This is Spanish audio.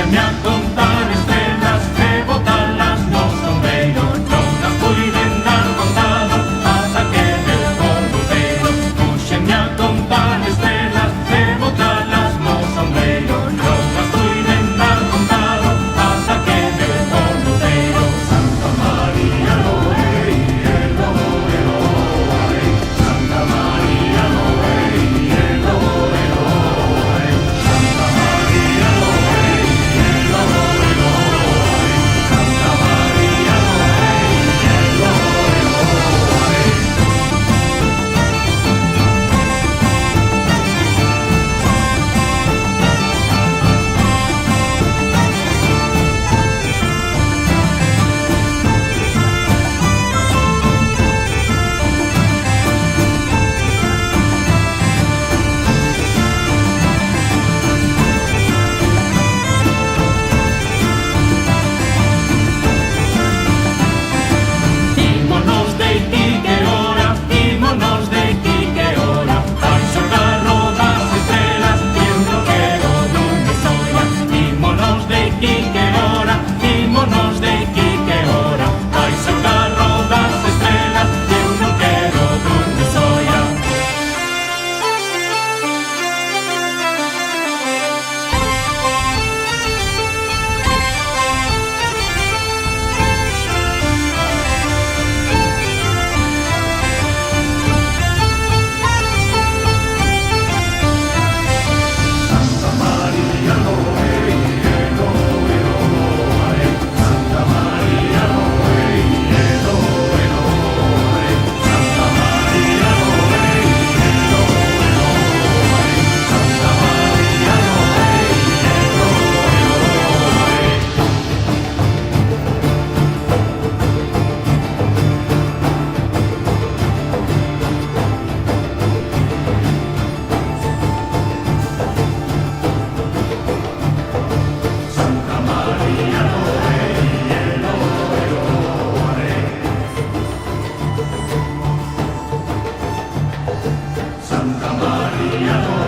Puxenme a contar estrelas e botalas no sombreiro. Non as puiden dar contado ata que meu por luceiro. Puxenme a contar estrelas e botalas no sombreiro. Non as puiden dar contado ata que meu por luceiro. Santa María Loei, Loei, Loei. Santa María Loei, Loei, Loei. Santa María Loei, Loei, Loei. Santa María Loei, Loei, Loei. Ímonos de aquí que ora, ímonos de aquí que ora. Vai xogar rodas estrelas e eu non quero donde soia. Ímonos de aquí que ora, ímonos de aquí que ora. Vai xogar rodas estrelas e eu non quero donde soia. Santa María Loei, Loei, Loei. Santa María Loei, Loei, Loei. Santa María Loei, Loei, Loei. Santa María Loei, Loei, Loei. Santa María Loei, Loei, Loei. Santa María Loei.